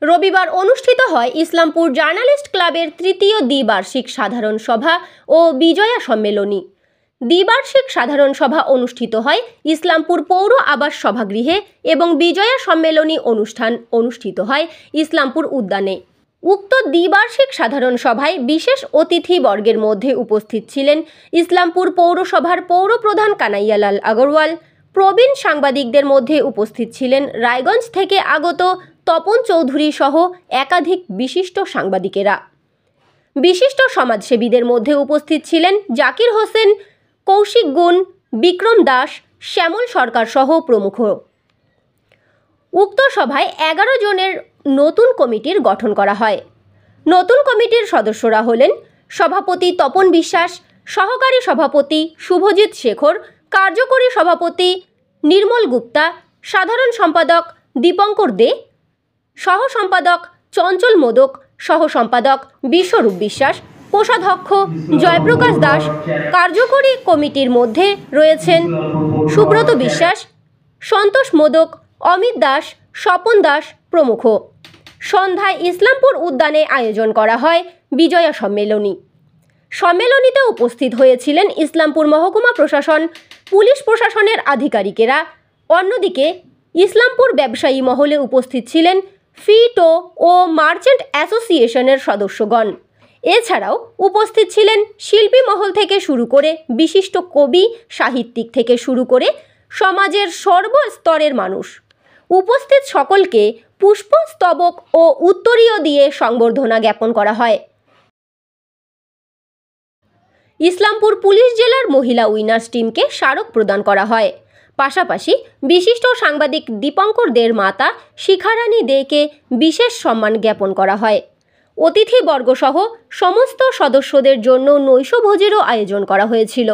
রবিবার অনুষ্ঠিত হয় ইসলামপুর জার্নালিস্ট ক্লাবের তৃতীয় দ্বিবার্ষিক সাধারণ সভা ও বিজয়া সম্মেলনী। দ্বিবার্ষিক সাধারণ সভা অনুষ্ঠিত হয় ইসলামপুর পৌর আবাস সভাগৃহে এবং বিজয়া সম্মেলনী অনুষ্ঠান অনুষ্ঠিত হয় ইসলামপুর উদ্যানে। উক্ত দ্বিবার্ষিক সাধারণ সভায় বিশেষ অতিথিবর্গের মধ্যে উপস্থিত ছিলেন ইসলামপুর পৌরসভার পৌরপ্রধান কানাইয়ালাল আগরওয়াল। প্রবীণ সাংবাদিকদের মধ্যে উপস্থিত ছিলেন রায়গঞ্জ থেকে আগত তপন চৌধুরী সহ একাধিক বিশিষ্ট সাংবাদিকেরা। বিশিষ্ট সমাজসেবীদের মধ্যে উপস্থিত ছিলেন জাকির হোসেন, কৌশিক গুণ, বিক্রম দাস, শ্যামল সরকার সহ প্রমুখ। উক্ত সভায় 11 জনের নতুন কমিটির গঠন করা হয়। নতুন কমিটির সদস্যরা হলেন সভাপতি তপন বিশ্বাস, সহকারী সভাপতি শুভজিৎ শেখর, কার্যকরী সভাপতি নির্মল গুপ্তা, সাধারণ সম্পাদক দীপঙ্কর দে, সহ সম্পাদক চঞ্চল মোদক, সহ সম্পাদক বিশ্বরূপ বিশ্বাস, কোষাধ্যক্ষ জয়প্রকাশ দাস। কার্যকরী কমিটির মধ্যে রয়েছেন সুব্রত বিশ্বাস, সন্তোষ মোদক, অমিত দাস, স্বপন দাস প্রমুখ। সন্ধ্যায় ইসলামপুর উদ্যানে আয়োজন করা হয় বিজয়া সম্মেলনী। সম্মেলনীতে উপস্থিত হয়েছিলেন ইসলামপুর মহকুমা প্রশাসন, পুলিশ প্রশাসনের আধিকারিকেরা। অন্যদিকে ইসলামপুর ব্যবসায়ী মহলে উপস্থিত ছিলেন ফিটো ও মার্চেন্ট অ্যাসোসিয়েশনের সদস্যগণ। এছাড়াও উপস্থিত ছিলেন শিল্পী মহল থেকে শুরু করে বিশিষ্ট কবি, সাহিত্যিক থেকে শুরু করে সমাজের সর্বস্তরের মানুষ। উপস্থিত সকলকে পুষ্পস্তবক ও উত্তরীয় দিয়ে সংবর্ধনা জ্ঞাপন করা হয়। ইসলামপুর পুলিশ জেলার মহিলা উইনার্স টিমকে স্মারক প্রদান করা হয়। পাশাপাশি বিশিষ্ট সাংবাদিক দীপঙ্কর দের মাতা শিখারানী দেকে বিশেষ সম্মান জ্ঞাপন করা হয়। অতিথিবর্গসহ সমস্ত সদস্যদের জন্য নৈশভোজেরও আয়োজন করা হয়েছিল।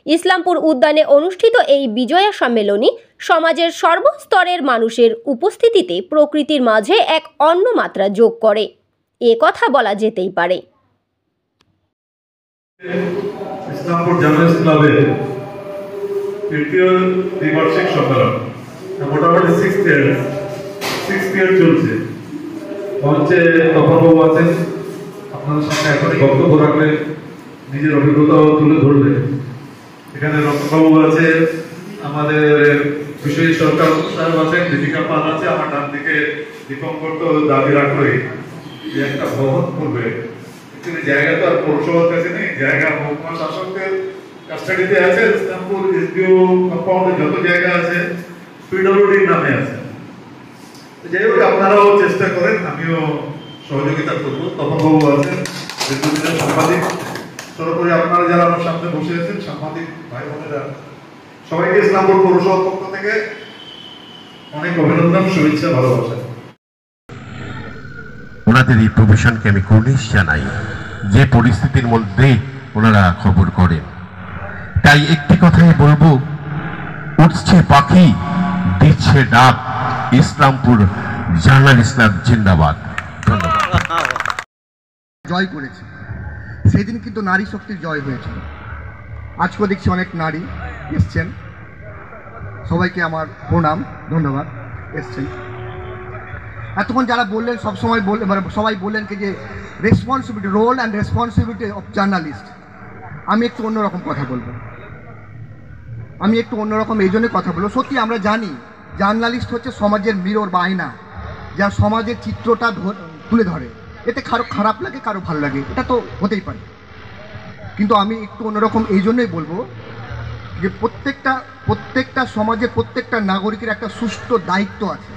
ইসলামপুর উদ্যানে অনুষ্ঠিত এই বিজয়া সম্মেলনী সমাজের সর্বস্তরের মানুষের উপস্থিতিতে প্রকৃতির মাঝে এক অন্য মাত্রা যোগ করে, এ কথা বলা যেতেই পারে। ইসলামপুর জার্নালিস্ট ক্লাবের তৃতীয় দ্বিবার্ষিক সম্মেলন মোটামুটি 6th ইয়ার চলছে। মঞ্চে তপনবাবু আছেন, আপনাদের সামনে এখনই বক্তব্য রাখলে নিজের অভিজ্ঞতা তুলে ধরলে। এখানে রতনবাবু আছে, আমাদের বিষয়ী সরকার সাহেব আছেন, দীপিকা পাল আছে, আমার ডান দিকে দীপঙ্কর তো দাবি রাখলোই যে একটা ভবন করবে। জায়গা তো আর পৌরসভার কাছে নেই, জায়গা মহকুমা শাসকের কাস্টাডিতে আছে। ইসলামপুর এসডিও কম্পাউন্ডে যত জায়গা আছে পিডব্লিউডির নামে আছে। যাই হোক, আপনারাও চেষ্টা করেন, আমিও সহযোগিতা করবো। তপনবাবু আছেন, সাংবাদিক, সর্বোপরি আপনারা যারা আমার সামনে বসে আছেন সাংবাদিক ভাই বোনেরা, সবাইকে ইসলামপুর পৌরসভার পক্ষ থেকে অনেক অভিনন্দন, শুভেচ্ছা, ভালোবাসা। ওনাদের এই প্রফেশনকে আমি কুর্নিশ জানাই, যে পরিস্থিতির মধ্যে ওনারা খবর করেন। তাই একটি কথাই বলবো, উঠছে পাখি, দিচ্ছে ডাক, ইসলামপুর জার্নালিস্ট ক্লাব জিন্দাবাদ। ধন্যবাদ। জয় করেছে সেদিন কিন্তু নারী শক্তির জয় হয়েছিল। আজকেও দেখছি অনেক নারী এসছেন, সবাইকে আমার প্রণাম, ধন্যবাদ এসছেন। এতক্ষণ যারা বললেন সবসময় বললেন, মানে সবাই বললেন কি যে responsibility, role and responsibility of journalist. আমি একটু অন্যরকম কথা বলবো, আমি একটু অন্যরকম এই জন্য কথা বলবো। সত্যি আমরা জানি জার্নালিস্ট হচ্ছে সমাজের মিরর বা আয়না, যা সমাজের চিত্রটা তুলে ধরে। এতে কারো খারাপ লাগে, কারো ভালো লাগে, এটা তো হতেই পারে। কিন্তু আমি একটু অন্যরকম এই জন্যই বলবো যে প্রত্যেকটা সমাজের প্রত্যেকটা নাগরিকের একটা সুষ্ঠু দায়িত্ব আছে,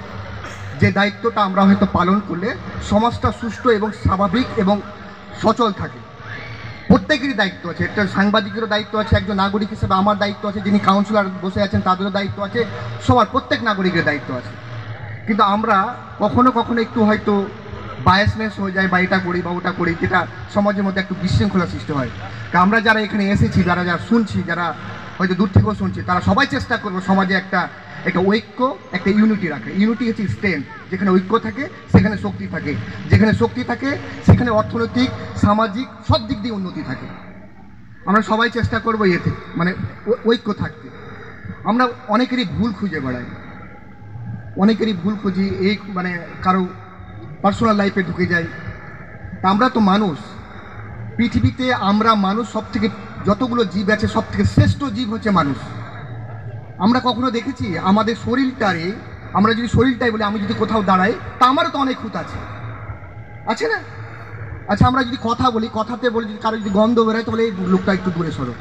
যে দায়িত্বটা আমরা হয়তো পালন করলে সমাজটা সুষ্ঠু এবং স্বাভাবিক এবং সচল থাকে। প্রত্যেকেরই দায়িত্ব আছে, একটা সাংবাদিকেরও দায়িত্ব আছে, একজন নাগরিক হিসেবে আমার দায়িত্ব আছে, যিনি কাউন্সিলর বসে আছেন তাদেরও দায়িত্ব আছে, সবার প্রত্যেক নাগরিকের দায়িত্ব আছে। কিন্তু আমরা কখনো কখনো একটু হয়তো বায়াসনেস হয়ে যায়, বা এটা করি বা ওটা করি, যেটা সমাজের মধ্যে একটু বিশৃঙ্খলা সৃষ্টি হয়। তা আমরা যারা এখানে এসেছি, যারা শুনছি, যারা হয়তো দূর থেকেও শুনছি, তারা সবাই চেষ্টা করবো সমাজে একটা ঐক্য, একটা ইউনিটি রাখে। ইউনিটি হচ্ছে স্ট্রেংথ। যেখানে ঐক্য থাকে সেখানে শক্তি থাকে, যেখানে শক্তি থাকে সেখানে অর্থনৈতিক, সামাজিক সব দিক দিয়ে উন্নতি থাকে। আমরা সবাই চেষ্টা করবো এতে, মানে ঐক্য থাকতে। আমরা অনেকেরই ভুল খুঁজে বেড়াই, অনেকেরই ভুল খুঁজি, এই মানে কারো পার্সোনাল লাইফে ঢুকে যাই। তা আমরা তো মানুষ, পৃথিবীতে আমরা মানুষ সব থেকে যতগুলো জীব আছে সব থেকে শ্রেষ্ঠ জীব হচ্ছে মানুষ। আমরা কখনো দেখেছি আমাদের শরীরটারে, আমরা যদি শরীরটাই বলি, আমি যদি কোথাও দাঁড়াই তা আমারও তো অনেক খুঁত আছে না? আচ্ছা, আমরা যদি কথা বলি, কথাতে বলি যদি কারো যদি গন্ধ বেরোয় তাহলে এই লোকটা একটু দূরে সরো।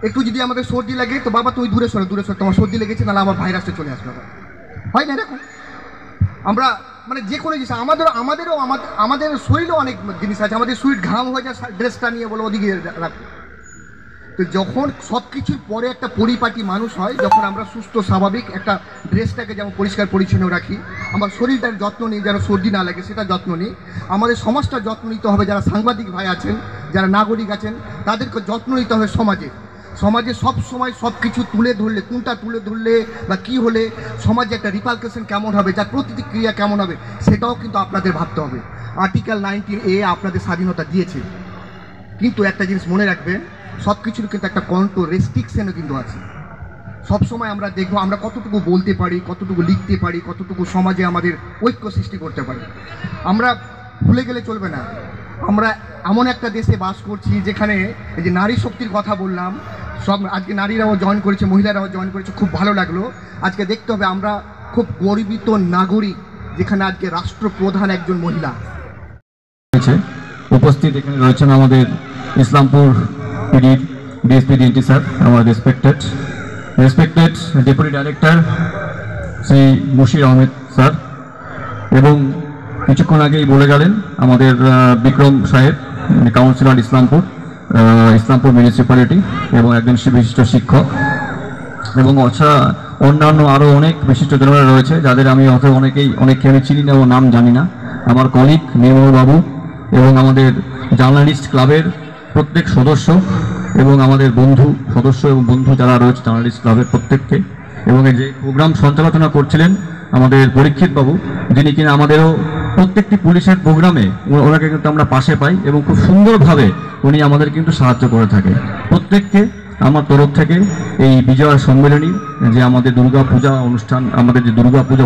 একটু যদি আমাদের সর্দি লাগে তো বাবা তুই দূরে সরো, তোমার সর্দি লেগেছে, নাহলে আমার ভাইরাসটা চলে আসবে। হয় না এরকম? আমরা মানে যে কোনো জিনিস আমাদের শরীরেও অনেক জিনিস আছে, আমাদের সুইট ঘাম হয়ে যায়, ড্রেসটা নিয়ে বলো ওদিকে রাখো। তো যখন সব কিছুর পরে একটা পরিপাটি মানুষ হয়, যখন আমরা সুস্থ স্বাভাবিক একটা ড্রেসটাকে যেমন পরিষ্কার পরিচ্ছন্ন রাখি, আমার শরীরটার যত্ন নিই যেন সর্দি না লাগে সেটা যত্ন নিই, আমাদের সমাজটার যত্ন নিতে হবে। যারা সাংবাদিক ভাই আছেন, যারা নাগরিক আছেন, তাদেরকে যত্ন নিতে হবে সমাজে সব সময় সব কিছু তুলে ধরলে, কোনটা তুলে ধরলে বা কী হলে সমাজে একটা রিপার্কেশন কেমন হবে, যার প্রতিক্রিয়া কেমন হবে, সেটাও কিন্তু আপনাদের ভাবতে হবে। আর্টিকেল 19A আপনাদের স্বাধীনতা দিয়েছে, কিন্তু একটা জিনিস মনে রাখবেন, সব কিছুর কিন্তু একটা কন্ট্রোল, রেস্ট্রিকশনও কিন্তু আছে। সবসময় আমরা দেখবো আমরা কতটুকু বলতে পারি, কতটুকু লিখতে পারি, কতটুকু সমাজে আমাদের ঐক্য সৃষ্টি করতে পারি। আমরা ভুলে গেলে চলবে না, আমরা এমন একটা দেশে বাস করছি যেখানে এই যে নারী শক্তির কথা বললাম, সব আজকে নারীরাও জয়েন করেছে, মহিলারাও জয়েন করেছে, খুব ভালো লাগলো। আজকে দেখতে হবে আমরা খুব গর্বিত নাগরিক, যেখানে আজকে রাষ্ট্রপ্রধান একজন মহিলা উপস্থিত। এখানে রয়েছেন আমাদের ইসলামপুর পিডির ডিএসপি ডিএনটি স্যার, আমার respected deputy director Shri মুশির Ahmed sir, এবং কিছুক্ষণ আগেই বলে গেলেন আমাদের বিক্রম সাহেব, কাউন্সিলর ইসলামপুর মিউনিসিপ্যালিটি, এবং একজন বিশিষ্ট শিক্ষক, এবং অন্যান্য আরও অনেক বিশিষ্টজনেরা রয়েছে যাদের আমি অনেককে আমি চিনি না ও নাম জানি না। আমার কলিগ নির্মল বাবু এবং আমাদের জার্নালিস্ট ক্লাবের প্রত্যেক সদস্য এবং আমাদের সদস্য এবং বন্ধু যারা রয়েছে জার্নালিস্ট ক্লাবের প্রত্যেককে, এবং এই যে প্রোগ্রাম সঞ্চালনা করছিলেন আমাদের পরীক্ষিত বাবু, যিনি কিনা আমাদেরও প্রত্যেকটি পুলিশের প্রোগ্রামে ওনাকে কিন্তু আমরা পাশে পাই এবং খুব সুন্দরভাবে উনি আমাদের কিন্তু সাহায্য করে থাকে। প্রত্যেককে আমার তরফ থেকে এই বিজয়া সম্মেলনী, যে আমাদের দুর্গাপূজা অনুষ্ঠান, আমাদের যে দুর্গাপূজা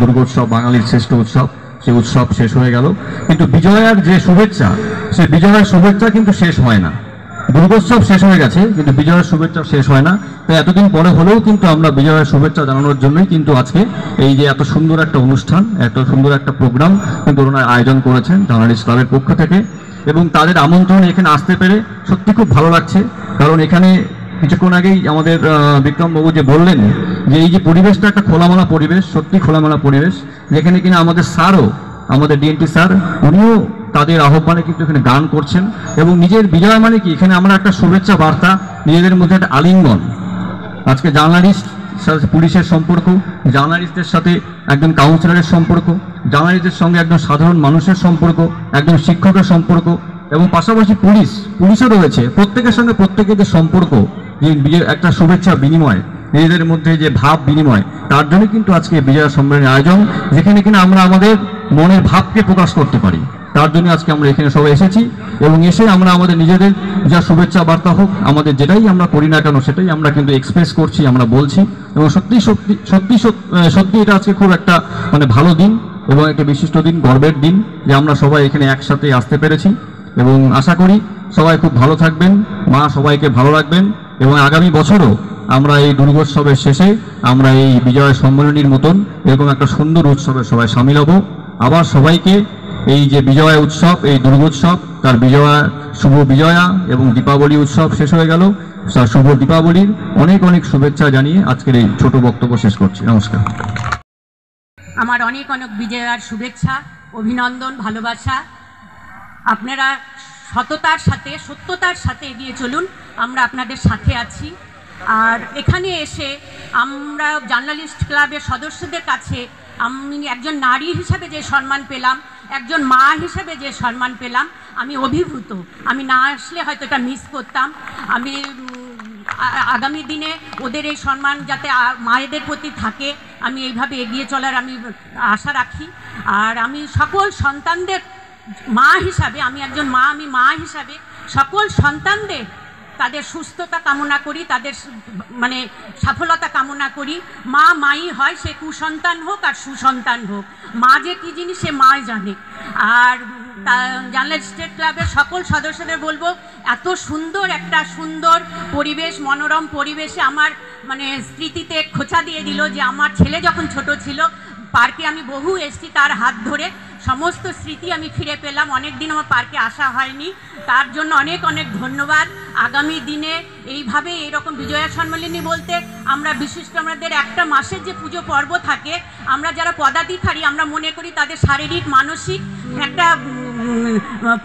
দুর্গোৎসব বাঙালির শ্রেষ্ঠ উৎসব, সেই উৎসব শেষ হয়ে গেল, কিন্তু বিজয়ার যে শুভেচ্ছা, সেই বিজয়ার শুভেচ্ছা কিন্তু শেষ হয় না। দুর্গোৎসব শেষ হয়ে গেছে কিন্তু বিজয়ের শুভেচ্ছা শেষ হয় না। তাই এতদিন পরে হলেও কিন্তু আমরা বিজয়ের শুভেচ্ছা জানানোর জন্যই কিন্তু আজকে এই যে এত সুন্দর একটা অনুষ্ঠান, এত সুন্দর একটা প্রোগ্রাম কিন্তু ওনারা আয়োজন করেছেন জার্নালিস্ট ক্লাবের পক্ষ থেকে, এবং তাদের আমন্ত্রণে এখানে আসতে পেরে সত্যি খুব ভালো লাগছে। কারণ এখানে কিছুক্ষণ আগেই আমাদের বিক্রমবাবু যে বললেন যে এই যে পরিবেশটা একটা খোলামেলা পরিবেশ, সত্যি খোলামেলা পরিবেশ, যেখানে কিনা আমাদের স্যারও, আমাদের ডিএনটি স্যার, উনিও তাদের আহ্বানে কিন্তু এখানে গান করছেন, এবং নিজের বিজয় মানে কি, এখানে আমরা একটা শুভেচ্ছা বার্তা, নিজেদের মধ্যে একটা আলিঙ্গন। আজকে জার্নালিস্ট সাথে পুলিশের সম্পর্ক, জার্নালিস্টদের সাথে একজন কাউন্সিলরের সম্পর্ক, জার্নালিস্টদের সঙ্গে একজন সাধারণ মানুষের সম্পর্ক, একজন শিক্ষকের সম্পর্ক, এবং পাশাপাশি পুলিশও রয়েছে, প্রত্যেকের সঙ্গে প্রত্যেকের যে সম্পর্ক, যে একটা শুভেচ্ছা বিনিময়, নিজেদের মধ্যে যে ভাব বিনিময়, তার জন্য কিন্তু আজকে বিজয়া সম্মেলনের আয়োজন, যেখানে কিনা আমরা আমাদের মনের ভাবকে প্রকাশ করতে পারি। তার জন্য আজকে আমরা এখানে সবাই এসেছি, এবং এসে আমরা আমাদের নিজেদের যা শুভেচ্ছা বার্তা হোক, আমাদের যেটাই আমরা করি না কেন সেটাই আমরা কিন্তু এক্সপ্রেস করছি, আমরা বলছি, এবং সত্যি এটা আজকে খুব একটা মানে ভালো দিন এবং একটা বিশিষ্ট দিন, গর্বের দিন যে আমরা সবাই এখানে একসাথে আসতে পেরেছি। এবং আশা করি সবাই খুব ভালো থাকবেন, মা সবাইকে ভালো রাখবেন, এবং আগামী বছরও আমরা এই দুর্গোৎসবের শেষে আমরা এই বিজয় সম্মেলনীর মতন এরকম একটা সুন্দর উৎসবে সবাই সামিল হব। আবার সবাইকে এই যে বিজয়া উৎসব, এই দুর্গোৎসব, তার শুভ বিজয়া এবং দীপাবলি উৎসব শেষ হয়ে গেল, শুভ দীপাবলির অনেক অনেক শুভেচ্ছা জানিয়ে আজকের এই ছোট বক্তব্য শেষ করছি। নমস্কার। আমার অনেক অনেক বিজয়ার শুভেচ্ছা, অভিনন্দন, ভালোবাসা। আপনারা সত্যতার সাথে এগিয়ে চলুন, আমরা আপনাদের সাথে আছি। আর এখানে এসে আমরা জার্নালিস্ট ক্লাবের সদস্যদের কাছে আমি একজন নারী হিসেবে যে সম্মান পেলাম, একজন মা হিসেবে যে সম্মান পেলাম, আমি অভিভূত। আমি না আসলে হয়তো এটা মিস করতাম। আমি আগামী দিনে ওদের এই সম্মান যাতে মায়েদের প্রতি থাকে, আমি এইভাবে এগিয়ে চলার আমি আশা রাখি। আর আমি সকল সন্তানদের মা হিসাবে, আমি একজন মা, আমি মা হিসাবে সকল সন্তানদের তাদের সুস্থতা কামনা করি, তাদের মানে সফলতা কামনা করি। মা মাই হয়, সে কুসন্তান হোক আর সুসন্তান হোক, মা যে কী জিনিস সে মাই জানে। আর জার্নালিস্ট ক্লাবের সকল সদস্যদের বলবো, এত সুন্দর একটা সুন্দর পরিবেশ, মনোরম পরিবেশে আমার মানে স্মৃতিতে খোঁচা দিয়ে দিল যে আমার ছেলে যখন ছোট ছিল পার্কে আমি বহু এসেছি, তার হাত ধরে সমস্ত স্মৃতি আমি ফিরে পেলাম। অনেক দিন আমার পার্কে আসা হয়নি, তার জন্য অনেক অনেক ধন্যবাদ। আগামী দিনে এইভাবে এরকম বিজয়া সম্মেলনী বলতে আমরা বিশিষ্ট আমাদের একটা মাসের যে পুজো পর্ব থাকে, আমরা যারা পদাধিকারী আমরা মনে করি তাদের শারীরিক মানসিক একটা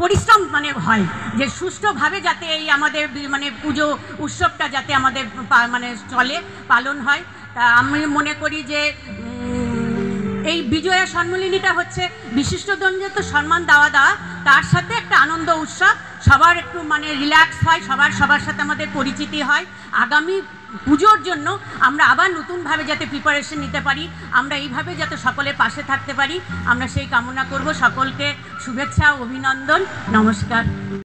পরিশ্রম মানে হয়, যে সুষ্ঠুভাবে যাতে এই আমাদের মানে পুজো উৎসবটা যাতে আমাদের মানে চলে, পালন হয়। তা আমি মনে করি যে এই বিজয়া সম্মেলনীটা হচ্ছে বিশিষ্টজনদের তো সম্মান দেওয়া, তার সাথে একটা আনন্দ উৎসব, সবার একটু মানে রিল্যাক্স হয়, সবার সাথে আমাদের পরিচিতি হয়। আগামী পুজোর জন্য আমরা আবার নতুনভাবে যাতে প্রিপারেশন নিতে পারি, আমরা এইভাবে যাতে সকলের পাশে থাকতে পারি, আমরা সেই কামনা করব। সকলকে শুভেচ্ছা, অভিনন্দন, নমস্কার।